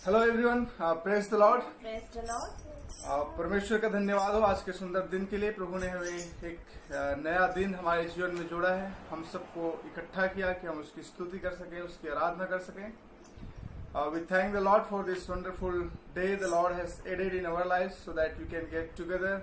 Hello everyone, praise the Lord. Praise the Lord. परमेश्वर का धन्यवाद हो आज के सुंदर दिन के लिए। प्रभु ने हमें एक नया दिन हमारे जीवन में जोड़ा है, हम सबको इकट्ठा किया कि हम उसकी स्तुति कर सकें, उसकी आराधना कर सकें। We thank the Lord for this wonderful day the Lord has added in our life so that we can get together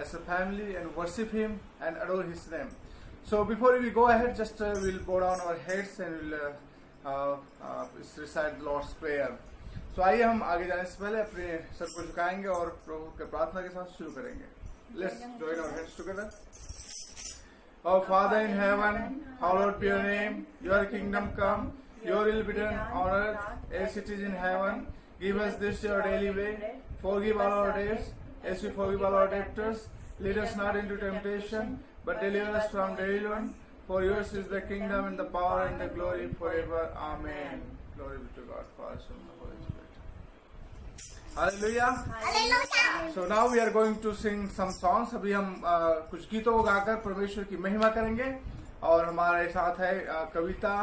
as a family and worship him and adore his name. So before we go ahead, just we'll bow down our heads and we'll recite the Lord's prayer. So आइए हम आगे जाने से पहले अपने sir को झुकाएंगे और प्रभु के प्रार्थना के साथ शुरू करेंगे। Let's join our heads together. Our Father in heaven, hallowed be your name. Your kingdom come. Your will be done on earth as it is in heaven. Give us this day our daily bread. Forgive all our debts as we forgive all our debtors. Lead us not into temptation, but deliver us from the evil one. For yours is the kingdom and the power and the glory forever. Amen. Glory be to God, Father, Son, and Holy Spirit. Hallelujah. Hallelujah. So now we are going to sing some songs. अभी हम कुछ गीतों को गाकर परमेश्वर की महिमा करेंगे और हमारे साथ है कविता,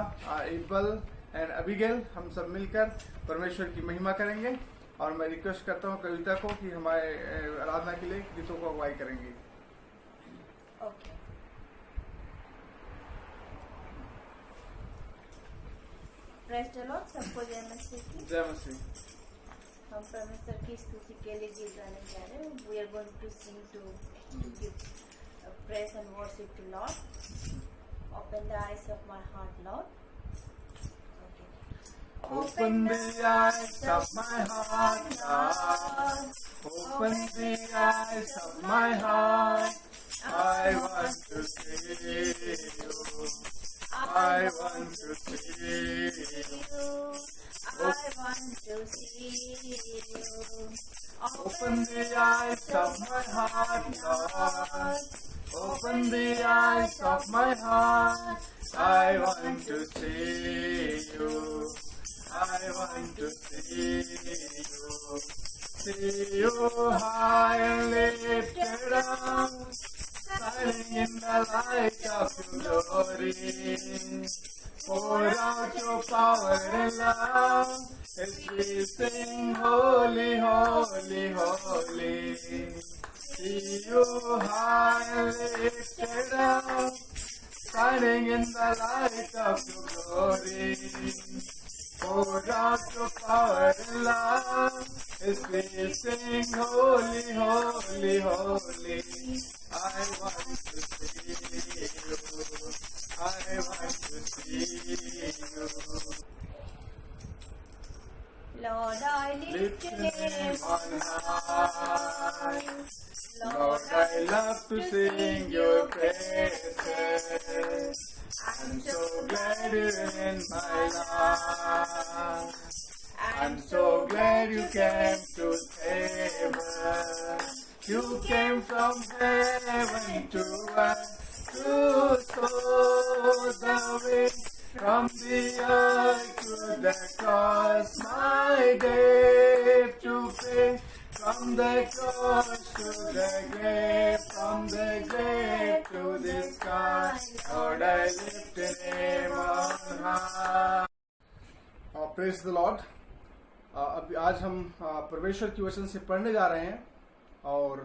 इब्बल एंड अबिगेल। हम सब मिलकर परमेश्वर की महिमा करेंगे और मैं रिक्वेस्ट करता हूँ कविता को कि हमारे आराधना के लिए गीतों को अगुवाई करेंगी। Okay. Praise the Lord. सबको जय मसीह की। जय मसीह। हम परमेश्वर की स्तुति के लिए गीत गाने जा रहे हैं। We are going to sing to give praise and worship to Lord. Open the eyes of my heart, Lord. Open the eyes of my heart, Lord. Open the eyes of my heart. I want to see you. I want to see you. I want to see you. Open the eyes of my heart, Lord. Open the eyes of my heart. I want to see you. I want to see you. See you high and lifted up, shining in the light of your glory. Pour out your power and love as we sing holy, holy, holy. See you high and lifted up, shining in the light of your glory. Pour out your power and love as we sing holy, holy, holy. I want to see you. I want to see you. Lord, I lift your name on high. Lord, I love to sing your praises. I'm so glad you're in my life. I'm so glad you came to save us. You came from heaven to earth to show the way from the earth to the cross. My debt to pay. From the cross to the grave, from the grave to the sky, Lord, I lift your name on high. Praise the Lord. अब आज हम परमेश्वर की वचन से पढ़ने जा रहे हैं और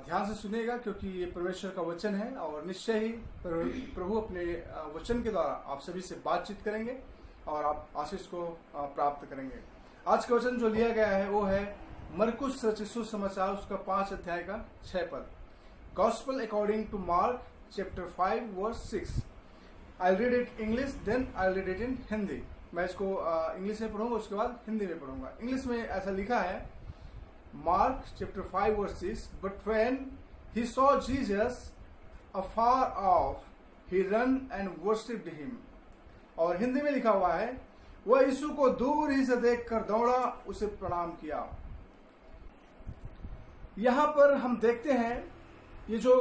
ध्यान से सुनिएगा क्योंकि ये परमेश्वर का वचन है और निश्चय ही प्रभु अपने वचन के द्वारा आप सभी से बातचीत करेंगे और आप आशीष को प्राप्त करेंगे। आज का वचन जो लिया गया है वो है मरकुस रचित सुसमाचार उसका 5 अध्याय का 6 पद। Gospel according to Mark chapter 5 verse 6। I read it English then I read it in Hindi. मैं इसको इंग्लिश में पढ़ूंगा उसके बाद हिंदी में पढ़ूंगा। इंग्लिश में ऐसा लिखा है Mark chapter 5 verse 6। But when he saw Jesus afar off he ran and worshipped him. और हिंदी में लिखा हुआ है वह यीशु को दूर ही से देखकर दौड़ा, उसे प्रणाम किया। यहाँ पर हम देखते हैं ये जो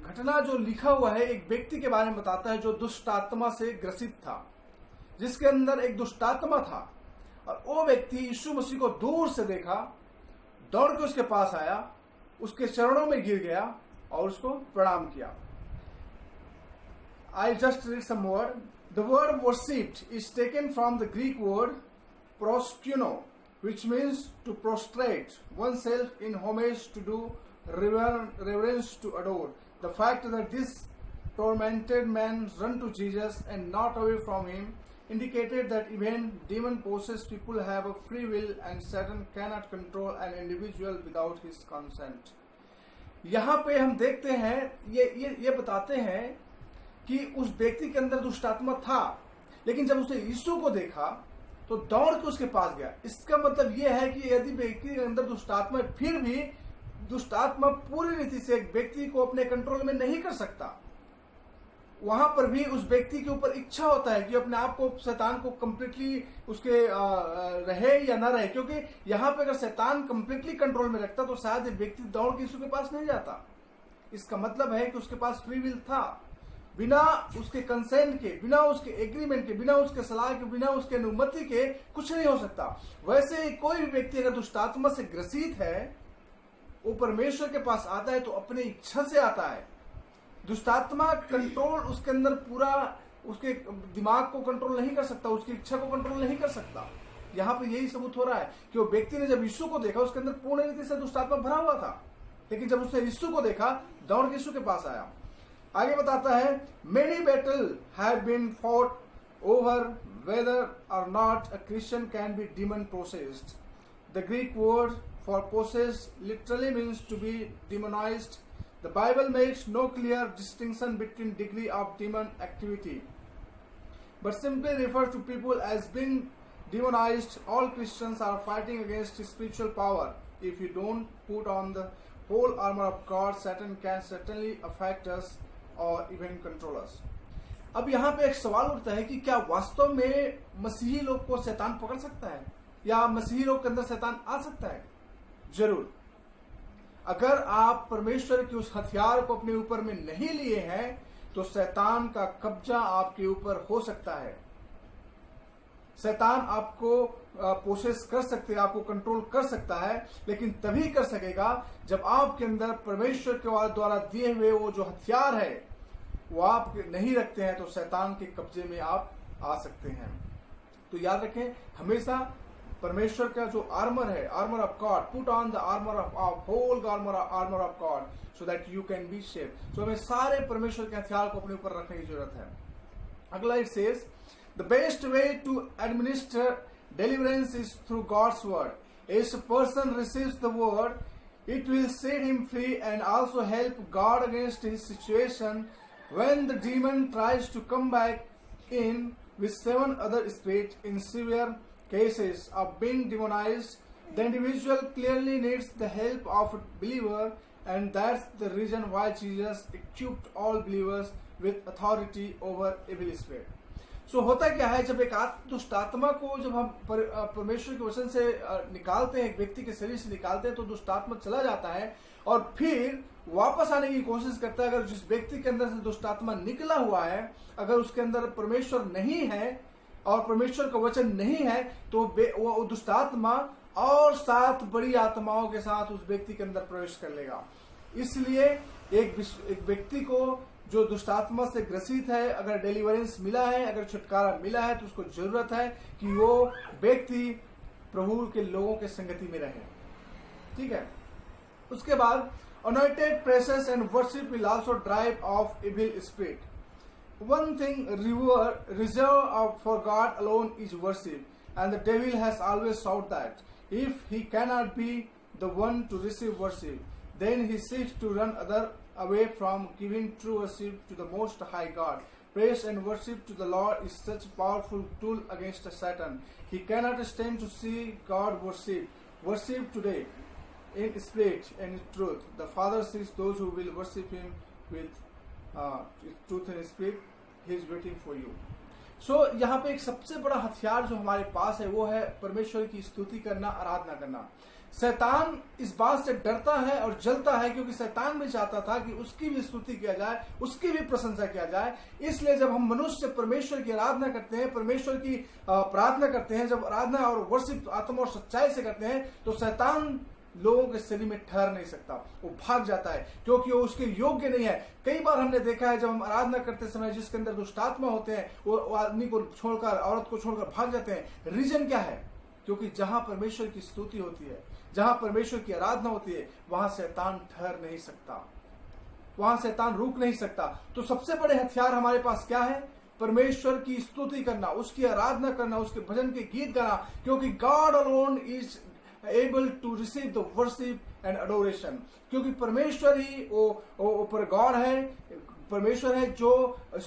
घटना जो लिखा हुआ है एक व्यक्ति के बारे में बताता है जो दुष्ट आत्मा से ग्रसित था, जिसके अंदर एक दुष्ट आत्मा था। और वो व्यक्ति यीशु मसीह को दूर से देखा, दौड़ के उसके पास आया, उसके चरणों में गिर गया और उसको प्रणाम किया। I just read some word. The word worshipped is taken from the Greek word proskuno, which means to prostrate oneself in homage, to do reverence, to adore. The fact that this tormented man run to Jesus and not away from him indicated that even demon-possessed people have a free will and Satan cannot control an individual without his consent. यहाँ पे हम देखते हैं ये बताते हैं कि उस व्यक्ति के अंदर दुष्ट आत्मा था, लेकिन जब उसने यीशु को देखा तो दौड़ के उसके पास गया। इसका मतलब यह है कि यदि व्यक्ति के अंदर दुष्ट आत्मा है, फिर भी दुष्ट आत्मा पूरी रीति से एक व्यक्ति को अपने कंट्रोल में नहीं कर सकता। वहां पर भी उस व्यक्ति के ऊपर इच्छा होता है कि अपने आप को, शैतान को कंप्लीटली उसके रहे या ना रहे, क्योंकि यहाँ पे अगर शैतान कंप्लीटली कंट्रोल में रखता तो शायद व्यक्ति दौड़ के यीशु के पास नहीं जाता। इसका मतलब है कि उसके पास फ्री विल था, बिना उसके कंसेंट के, बिना उसके एग्रीमेंट के, बिना उसके सलाह के, बिना उसके अनुमति के कुछ नहीं हो सकता। वैसे ही कोई भी व्यक्ति अगर दुष्टात्मा से ग्रसित है, वो परमेश्वर के पास आता है तो अपनी इच्छा से आता है। दुष्टात्मा कंट्रोल उसके अंदर पूरा, उसके दिमाग को कंट्रोल नहीं कर सकता, उसकी इच्छा को कंट्रोल नहीं कर सकता। यहाँ पे यही सबूत हो रहा है कि वो व्यक्ति ने जब यीशु को देखा, उसके अंदर पूर्ण रीति से दुष्टात्मा भरा हुआ था, लेकिन जब उसने यीशु को देखा, दौड़ के यीशु के पास आया। आगे बताता है, many battle have been fought over whether or not a Christian can be demon possessed. The Greek word for possess literally means to be demonized. The Bible makes no clear distinction between degree of demon activity, but simply refers to people as being demonized. All Christians are fighting against spiritual power. If you don't put on the whole armor of God, Satan can certainly affect us or even control us. अब यहाँ पे एक सवाल उठता है कि क्या वास्तव में मसीही लोग को शैतान पकड़ सकता है, या मसीही लोग के अंदर शैतान आ सकता है? जरूर। अगर आप परमेश्वर के उस हथियार को अपने ऊपर में नहीं लिए हैं तो शैतान का कब्जा आपके ऊपर हो सकता है। शैतान आपको पोसेस कर सकते हैं, आपको कंट्रोल कर सकता है, लेकिन तभी कर सकेगा जब आपके अंदर परमेश्वर के द्वारा दिए हुए वो जो हथियार है वो आप नहीं रखते हैं, तो शैतान के कब्जे में आप आ सकते हैं। तो याद रखें, हमेशा परमेश्वर का जो आर्मर है, armour of God, put on the armour of whole armour of God so that you can be safe. So हमें सारे परमेश्वर के हथियार को अपने ऊपर रखने की जरूरत है। अगला it says, the best way to administer deliverance is through God's word. If a person receives the word, it will set him free and also help God against his situation when the demon tries to come back in with 7 other spirits. In severe cases of being demonized, the individual clearly needs the help of a believer, and that's the reason why Jesus equipped all believers with authority over evil spirit. So होता क्या है, जब एक दुष्ट आत्मा को जब हम परमेश्वर के वचन से निकालते हैं, एक व्यक्ति के शरीर से निकालते हैं, तो दुष्ट आत्मा चला जाता है और फिर वापस आने की कोशिश करता है। अगर जिस व्यक्ति के अंदर से दुष्ट आत्मा निकला हुआ है, अगर उसके अंदर परमेश्वर नहीं है और परमेश्वर का वचन नहीं है, तो वो दुष्ट आत्मा और 7 बड़ी आत्माओं के साथ उस व्यक्ति के अंदर प्रवेश कर लेगा। इसलिए एक व्यक्ति को जो दुष्ट आत्मा से ग्रसित है, अगर डिलीवरेंस मिला है, अगर छुटकारा मिला है, तो उसको जरूरत है कि वो व्यक्ति प्रभु के लोगों के संगति में रहे। ठीक है। उसके बाद anointed praises and worship will also drive off evil spirit. One thing reserved for God alone is worship, and the devil has always sought that. If he cannot be the one to receive worship, then he seeks to run away from giving true worship to the Most High God. Praise and worship to the Lord is such a powerful tool against Satan. He cannot stand to see God worship today in spirit and in truth. The Father sees those who will worship Him with truth and spirit. He is waiting for you. So यहाँ पे एक सबसे बड़ा हथियार जो हमारे पास है वो है परमेश्वर की स्तुति करना, आराधना करना। शैतान इस बात से डरता है और जलता है, क्योंकि शैतान भी चाहता था कि उसकी भी स्तुति किया जाए, उसकी भी प्रशंसा किया जाए। इसलिए जब हम मनुष्य परमेश्वर की आराधना करते हैं, परमेश्वर की प्रार्थना करते हैं, जब आराधना और वर्शिप आत्मा और सच्चाई से करते हैं, तो शैतान लोगों के शरीर में ठहर नहीं सकता, वो भाग जाता है, क्योंकि वो उसके योग्य नहीं है। कई बार हमने देखा है, जब हम आराधना करते समय जिसके अंदर दुष्टात्मा होते हैं, वो आदमी को छोड़कर, औरत को छोड़कर भाग जाते हैं। रीजन क्या है? क्योंकि जहां परमेश्वर की स्तुति होती है, जहां परमेश्वर की आराधना होती है, वहां शैतान ठहर नहीं सकता, वहां शैतान रुक नहीं सकता। तो सबसे बड़े हथियार हमारे पास क्या है? परमेश्वर की स्तुति करना, उसकी आराधना करना, उसके भजन के गीत गाना, क्योंकि God alone is able to receive the worship and adoration. क्योंकि परमेश्वर ही वो ऊपर गॉड है, परमेश्वर है जो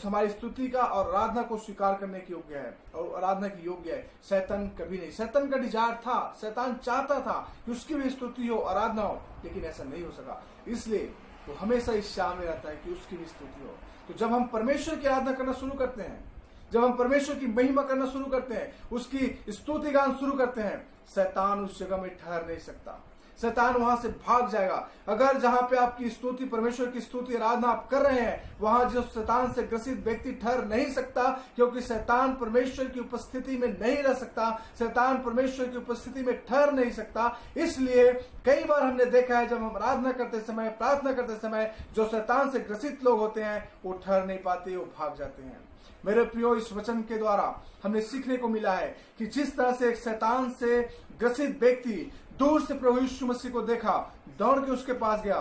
हमारी स्तुति का और आराधना को स्वीकार करने के योग्य है और आराधना की योग्य है। शैतान कभी नहीं। शैतान का डिजायर था, शैतान चाहता था कि उसकी भी स्तुति हो, आराधना हो, लेकिन ऐसा नहीं हो सका। इसलिए वो हमेशा इस चाह में रहता है कि उसकी भी स्तुति हो। तो जब हम परमेश्वर की आराधना करना शुरू करते हैं, जब हम परमेश्वर की महिमा करना शुरू करते हैं, उसकी स्तुति गान शुरू करते हैं, शैतान उस जगह में ठहर नहीं सकता, शैतान वहां से भाग जाएगा। अगर जहां पे आपकी स्तुति, परमेश्वर की स्तुति आराधना आप कर रहे हैं, वहां जो शैतान से ग्रसित व्यक्ति ठहर नहीं सकता, क्योंकि शैतान परमेश्वर की उपस्थिति में नहीं रह सकता, शैतान परमेश्वर की उपस्थिति में ठहर नहीं सकता। इसलिए कई बार हमने देखा है, जब हम आराधना करते समय, प्रार्थना करते समय, जो शैतान से ग्रसित लोग होते हैं वो ठहर नहीं पाते, वो भाग जाते हैं। मेरे प्रियो, इस वचन के द्वारा हमें सीखने को मिला है कि जिस तरह से एक शैतान से ग्रसित व्यक्ति दूर से प्रभु यीशु मसीह को देखा, दौड़ के उसके पास गया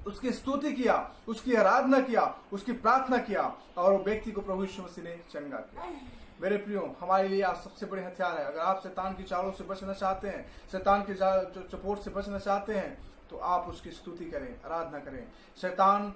उसकी स्तुति किया, उसकी आराधना किया, उसकी प्रार्थना किया, और वो व्यक्ति को प्रभु यीशु मसीह ने चंगा किया। मेरे प्रियो, हमारे लिए आज सबसे बड़े हथियार है। अगर आप शैतान की चालों से बचना चाहते हैं, शैतान की चपोट से बचना चाहते हैं, तो आप उसकी स्तुति करें, आराधना करें। शैतान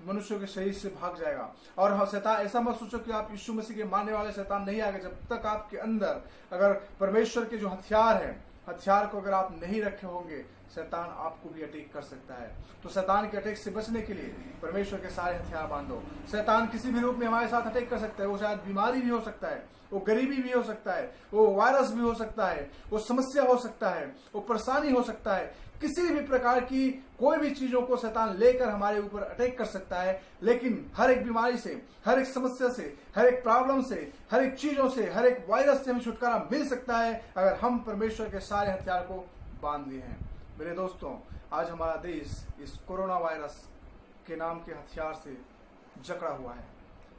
मनुष्यों के शरीर से भाग जाएगा। और शैतान, ऐसा मत सोचो कि आप यीशु मसीह के मानने वाले शैतान नहीं आएगा। जब तक आपके अंदर अगर परमेश्वर के जो हथियार है, हथियार को अगर आप नहीं रखे होंगे, शैतान आपको भी अटैक कर सकता है। तो शैतान के अटैक से बचने के लिए परमेश्वर के सारे हथियार बांधो। शैतान किसी भी रूप में हमारे साथ अटैक कर सकता है। वो शायद बीमारी भी हो सकता है, वो गरीबी भी हो सकता है, वो वायरस भी हो सकता है, वो समस्या हो सकता है, वो परेशानी हो सकता है। किसी भी प्रकार की कोई भी चीजों को शैतान लेकर हमारे ऊपर अटैक कर सकता है। लेकिन हर एक बीमारी से, हर एक समस्या से, हर एक प्रॉब्लम से, हर एक चीजों से, हर एक वायरस से हमें छुटकारा मिल सकता है अगर हम परमेश्वर के सारे हथियार को बांध लिए हैं। मेरे दोस्तों, आज हमारा देश इस कोरोना वायरस के नाम के हथियार से जकड़ा हुआ है।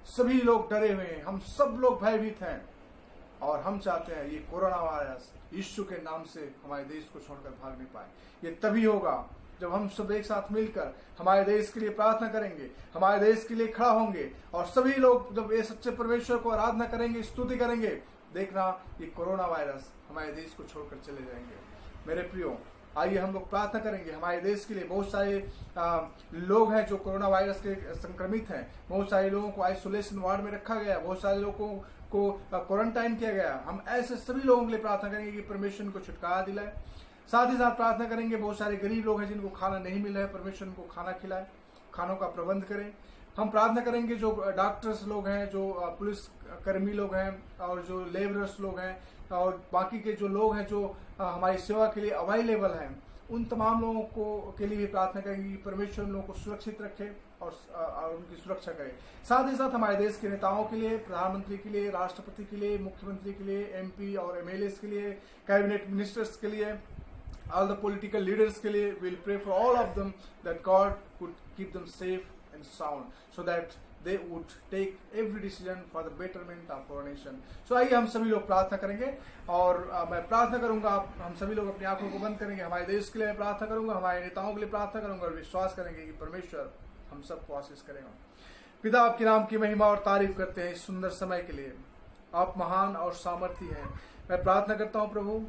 सभी लोग डरे हुए हैं, हम सब लोग भयभीत हैं, और हम चाहते हैं ये कोरोना वायरस यीशु के नाम से हमारे देश को छोड़कर भाग नहीं पाए। ये तभी होगा जब हम सब एक साथ मिलकर हमारे देश के लिए प्रार्थना करेंगे, हमारे देश के लिए खड़ा होंगे, और सभी लोग जब ये सच्चे परमेश्वर को आराधना करेंगे, स्तुति करेंगे, देखना ये कोरोना वायरस हमारे देश को छोड़कर चले जाएंगे। मेरे प्रियो, आइए हम लोग प्रार्थना करेंगे। हमारे देश के लिए बहुत सारे लोग हैं जो कोरोना वायरस के संक्रमित हैं। बहुत सारे लोगों को आइसोलेशन वार्ड में रखा गया, बहुत सारे लोगों को क्वारंटाइन किया गया। हम ऐसे सभी लोगों के लिए प्रार्थना करेंगे कि परमेश्वर को छुटकारा दिलाए। साथ ही साथ प्रार्थना करेंगे, बहुत सारे गरीब लोग हैं जिनको खाना नहीं मिल रहा है, परमेश्वर उनको खाना खिलाए, खानों का प्रबंध करें। हम प्रार्थना करेंगे जो डॉक्टर्स लोग हैं, जो पुलिस कर्मी लोग हैं, और जो लेबरर्स लोग हैं, और बाकी के जो लोग हैं जो हमारी सेवा के लिए अवेलेबल हैं, उन तमाम लोगों को के लिए भी प्रार्थना करेंगे कि परमेश्वर उन लोगों को सुरक्षित रखे और उनकी सुरक्षा करे। साथ ही साथ हमारे देश के नेताओं के लिए, प्रधानमंत्री के लिए, राष्ट्रपति के लिए, मुख्यमंत्री के लिए, MP और MLAs के लिए, कैबिनेट मिनिस्टर्स के लिए, all the political leaders के लिए, we'll pray for all of them that God would keep them safe and sound, so that they would take every decision for the betterment of our nation. So आइए हम सभी लोग प्रार्थना करेंगे, और मैं प्रार्थना करूंगा, हम सभी लोग अपनी आंखों को बंद करेंगे। हमारे देश के लिए मैं प्रार्थना करूंगा, हमारे नेताओं के लिए प्रार्थना करूंगा, और विश्वास करेंगे कि परमेश्वर हम सबको आशीष करेगा। पिता, आपके नाम की महिमा और तारीफ करते हैं इस सुंदर समय के लिए। आप महान और सामर्थी हैं। मैं प्रार्थना करता हूँ प्रभु,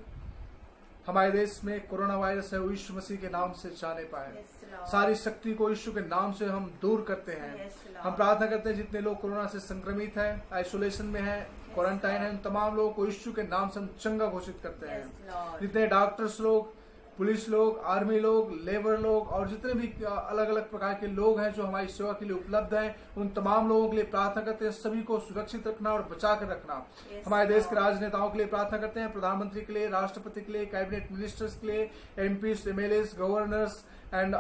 हमारे देश में कोरोना वायरस है वो यीशु मसीह के नाम से जाने पाए। सारी शक्ति को यीशु के नाम से हम दूर करते हैं। हम प्रार्थना करते हैं जितने लोग कोरोना से संक्रमित हैं, आइसोलेशन में हैं, क्वारंटाइन है, उन तमाम लोगों को यीशु के नाम से हम चंगा घोषित करते हैं। जितने डॉक्टर्स लोग, पुलिस लोग, आर्मी लोग, लेबर लोग, और जितने भी अलग अलग प्रकार के लोग हैं जो हमारी सेवा के लिए उपलब्ध हैं, उन तमाम लोगों के लिए प्रार्थना करते हैं, सभी को सुरक्षित रखना और बचा कर रखना। हमारे देश के राजनेताओं के लिए प्रार्थना करते हैं, प्रधानमंत्री के लिए, राष्ट्रपति के लिए, कैबिनेट मिनिस्टर्स के लिए, MPs, MLAs, गवर्नर्स एंड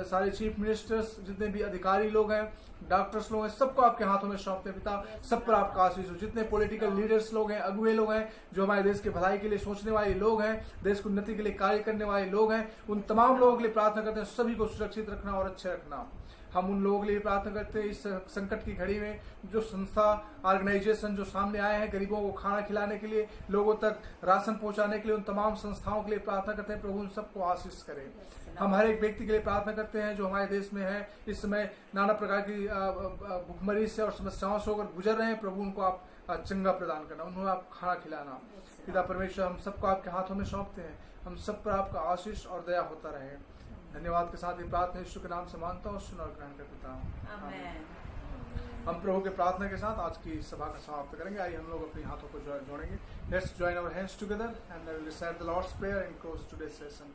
सारे चीफ मिनिस्टर्स, जितने भी अधिकारी लोग हैं, डॉक्टर्स लोग हैं, सबको आपके हाथों में सौंपते हैं पिता। सब पर आपका आशीष हो। जितने पॉलिटिकल लीडर्स लोग हैं, अगुए लोग हैं, जो हमारे देश के भलाई के लिए सोचने वाले लोग हैं, देश की उन्नति के लिए कार्य करने वाले लोग हैं, उन तमाम लोगों के लिए प्रार्थना करते हैं, सभी को सुरक्षित रखना और अच्छे रखना। हम उन लोगों के लिए प्रार्थना करते हैं इस संकट की घड़ी में जो संस्था ऑर्गेनाइजेशन जो सामने आए हैं गरीबों को खाना खिलाने के लिए, लोगों तक राशन पहुंचाने के लिए, उन तमाम संस्थाओं के लिए प्रार्थना करते हैं। प्रभु उन सबको आशीष करें। हम हर एक व्यक्ति के लिए प्रार्थना करते हैं जो हमारे देश में है, इस समय नाना प्रकार की भुखमरी से और समस्याओं से होकर गुजर रहे हैं। प्रभु उनको आप चंगा प्रदान करना, उन्हें आप खाना खिलाना। पिता परमेश्वर, हम सबको आपके हाथों में सौंपते हैं। हम सब पर आपका आशीष और दया होता रहे। धन्यवाद के साथ ये प्रार्थना यीशु के नाम से मांगता हूँ, सुन और ग्रहण कर पिता। आमीन। हम प्रभु के प्रार्थना के साथ आज की सभा का समाप्त करेंगे। आइए हम लोग अपने हाथों को जोड़ेंगे। Let's join our hands together and I will recite the Lord's prayer and close today's session.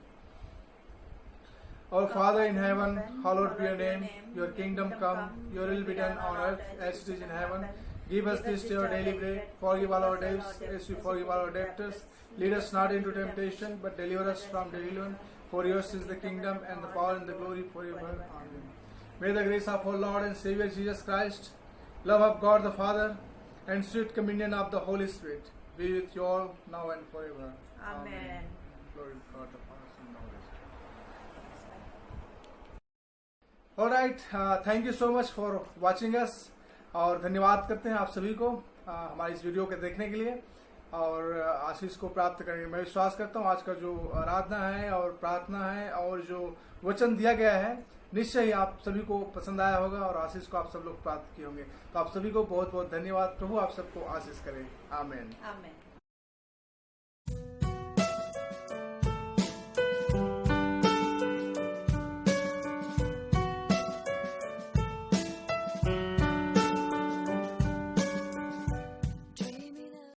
Our Father in heaven, hallowed be your name. Your kingdom come, your will be done on earth as it is in heaven. Give us this day our daily bread. Forgive all our debts as we forgive all our debtors. Lead us not into temptation, but deliver us from the evil one. For yours is the kingdom and the power and the glory forever. Amen. May the grace of our Lord and Savior Jesus Christ, love of God the Father, and sweet communion of the Holy Spirit be with you all now and forever. Amen. Glory to God the Father, Son, and Holy Spirit. Alright, thank you so much for watching us. और धन्यवाद करते हैं आप सभी को हमारी इस video के देखने के लिए और आशीष को प्राप्त करने मैं विश्वास करता हूँ। आज का जो आराधना है और प्रार्थना है और जो वचन दिया गया है निश्चय ही आप सभी को पसंद आया होगा और आशीष को आप सब लोग प्राप्त किए होंगे। तो आप सभी को बहुत बहुत धन्यवाद। प्रभु आप सबको आशीष करें। आमीन। आमीन।